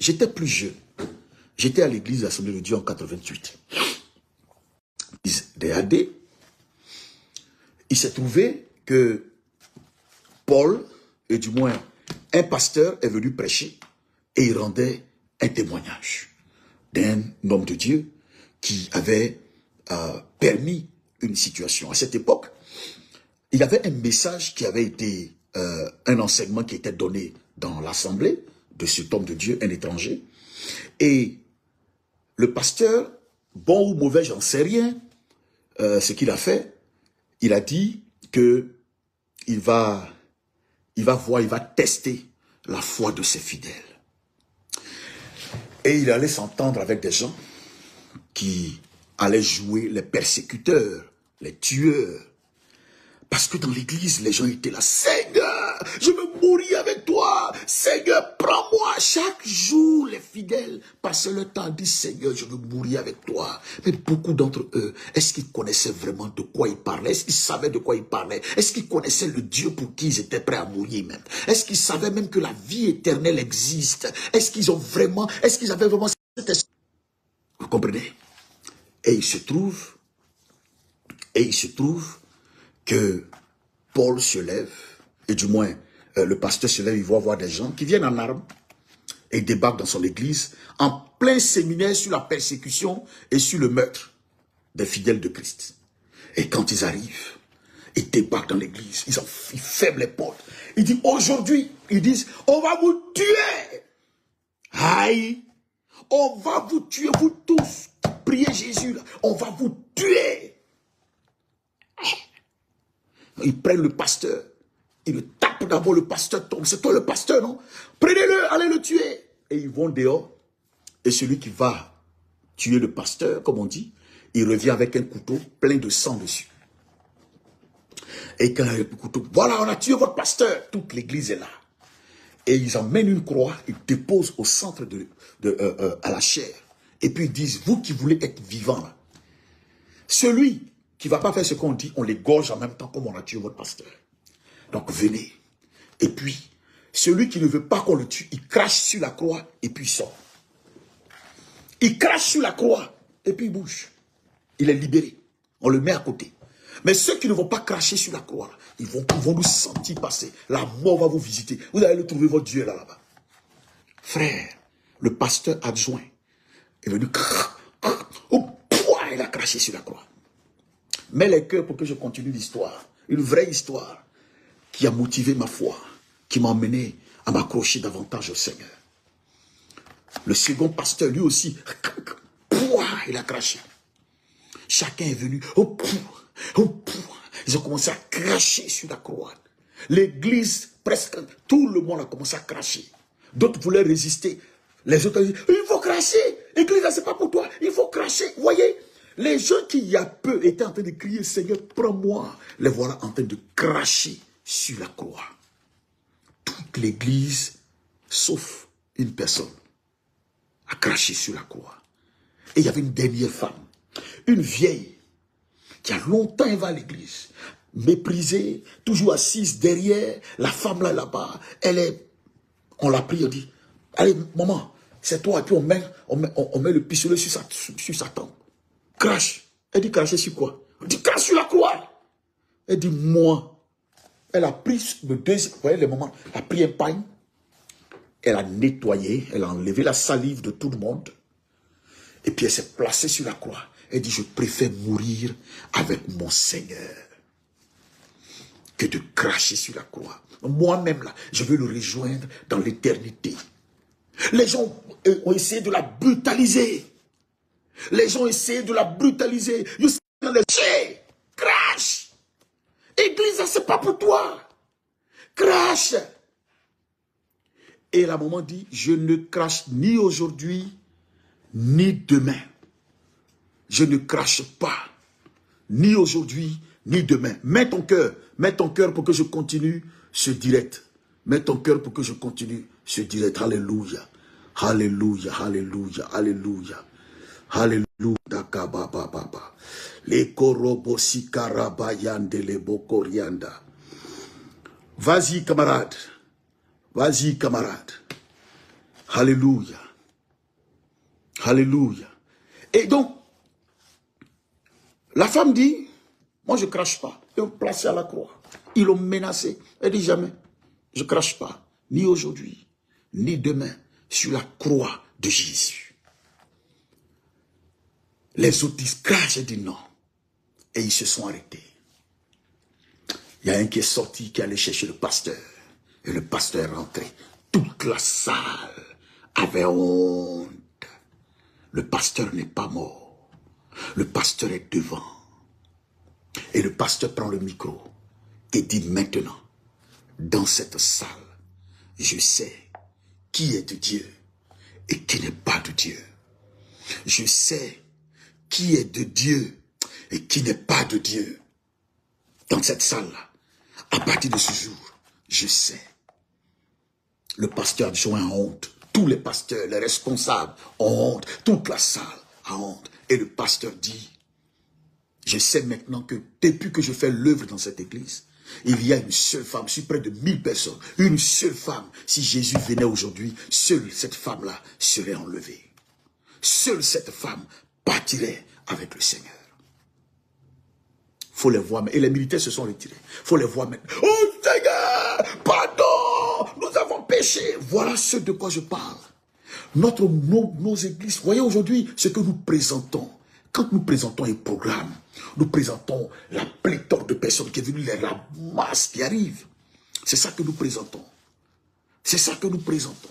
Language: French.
J'étais plus jeune. J'étais à l'église Assemblée de Dieu en 88. Des AD. Il s'est trouvé que Paul, et du moins un pasteur, est venu prêcher et il rendait un témoignage d'un homme de Dieu qui avait permis une situation. À cette époque, il y avait un message qui avait été, un enseignement qui était donné dans l'assemblée de cet homme de Dieu, un étranger. Et le pasteur, bon ou mauvais, j'en sais rien, ce qu'il a fait, il a dit que il va voir, il va tester la foi de ses fidèles. Et il allait s'entendre avec des gens qui allaient jouer les persécuteurs, les tueurs. Parce que dans l'église, les gens étaient là. Seigneur, je veux mourir avec toi. Seigneur, prends-moi. Chaque jour, les fidèles passaient le temps à dire, Seigneur, je veux mourir avec toi. Mais beaucoup d'entre eux, est-ce qu'ils connaissaient vraiment de quoi ils parlaient? Est-ce qu'ils savaient de quoi ils parlaient? Est-ce qu'ils connaissaient le Dieu pour qui ils étaient prêts à mourir même? Est-ce qu'ils savaient même que la vie éternelle existe? Est-ce qu'ils avaient vraiment cette esprit? Vous comprenez? Et il se trouve que Paul se lève, et du moins le pasteur se lève, il va voir des gens qui viennent en armes et débarquent dans son église en plein séminaire sur la persécution et sur le meurtre des fidèles de Christ. Et quand ils arrivent, ils débarquent dans l'église, ils ferment les portes. Ils disent aujourd'hui, ils disent, on va vous tuer. Aïe, on va vous tuer, vous tous. Priez Jésus, là, on va vous tuer. Ils prennent le pasteur, ils le tapent d'abord, le pasteur tombe. C'est toi le pasteur, non? Prenez-le, allez le tuer. Et ils vont dehors. Et celui qui va tuer le pasteur, comme on dit, il revient avec un couteau plein de sang dessus. Et quand il a le couteau, voilà, on a tué votre pasteur. Toute l'église est là. Et ils emmènent une croix, ils déposent au centre à la chair. Et puis ils disent, vous qui voulez être vivant là, celui qui ne va pas faire ce qu'on dit, on l'égorge en même temps comme on a tué votre pasteur. Donc venez. Et puis, celui qui ne veut pas qu'on le tue, il crache sur la croix et puis il sort. Il crache sur la croix et puis il bouge. Il est libéré. On le met à côté. Mais ceux qui ne vont pas cracher sur la croix, ils vont nous sentir passer. La mort va vous visiter. Vous allez le trouver votre Dieu là-bas. Frère, le pasteur adjoint est venu. Il a craché sur la croix. Mets les cœurs pour que je continue l'histoire. Une vraie histoire qui a motivé ma foi, qui m'a emmené à m'accrocher davantage au Seigneur. Le second pasteur, lui aussi, il a craché. Chacun est venu. Ils ont commencé à cracher sur la croix. L'église, presque tout le monde a commencé à cracher. D'autres voulaient résister. Les autres ont dit, il faut cracher. L'église, c'est pas pour toi. Il faut cracher. Vous voyez? Les gens qui, il y a peu, étaient en train de crier, Seigneur, prends-moi. Les voilà en train de cracher sur la croix. Toute l'église, sauf une personne, a craché sur la croix. Et il y avait une dernière femme, une vieille, qui a longtemps été à l'église, méprisée, toujours assise derrière. La femme là-bas, on l'a pris, on dit, allez, maman, c'est toi. Et puis on met le pistolet sur sa tempe. Crache. Elle dit cracher sur quoi? Elle dit crache sur la croix. Elle dit moi. Elle a pris le deuxième, vous voyez les moments, elle a pris un pain, elle a nettoyé, elle a enlevé la salive de tout le monde. Et puis elle s'est placée sur la croix. Elle dit je préfère mourir avec mon Seigneur que de cracher sur la croix. Moi-même là, je veux le rejoindre dans l'éternité. Les gens ont essayé de la brutaliser. Les gens essaient de la brutaliser. Crash. Église, c'est pas pour toi. Crash. Et la maman dit, je ne crache ni aujourd'hui, ni demain. Je ne crache pas. Ni aujourd'hui, ni demain. Mets ton cœur pour que je continue ce direct. Mets ton cœur pour que je continue ce direct. Alléluia. Alléluia, alléluia, alléluia. Alléluia. Les korobosi karabayande les bokorianda. Vas-y, camarade. Vas-y, camarade. Alléluia. Alléluia. Et donc, la femme dit, moi je ne crache pas. Ils l'ont placé à la croix. Ils l'ont menacé. Elle dit jamais, je ne crache pas, ni aujourd'hui, ni demain, sur la croix de Jésus. Les autres disent, crache, elle dit non. Et ils se sont arrêtés. Il y a un qui est sorti, qui allait chercher le pasteur. Et le pasteur est rentré. Toute la salle avait honte. Le pasteur n'est pas mort. Le pasteur est devant. Et le pasteur prend le micro et dit maintenant, dans cette salle, je sais qui est de Dieu et qui n'est pas de Dieu. Je sais qui est de Dieu et qui n'est pas de Dieu. Dans cette salle-là, à partir de ce jour, je sais. Le pasteur joint honte. Tous les pasteurs, les responsables ont honte. Toute la salle a honte. Et le pasteur dit, je sais maintenant que depuis que je fais l'œuvre dans cette église, il y a une seule femme, sur près de 1000 personnes, une seule femme. Si Jésus venait aujourd'hui, seule cette femme-là serait enlevée. Seule cette femme partirait avec le Seigneur. Faut les voir, et les militaires se sont retirés. Faut les voir maintenant. Oh Seigneur, pardon, nous avons péché. Voilà ce de quoi je parle. Nos églises, voyez aujourd'hui ce que nous présentons. Quand nous présentons un programme, nous présentons la pléthore de personnes qui est venue, la masse qui arrive. C'est ça que nous présentons. C'est ça que nous présentons.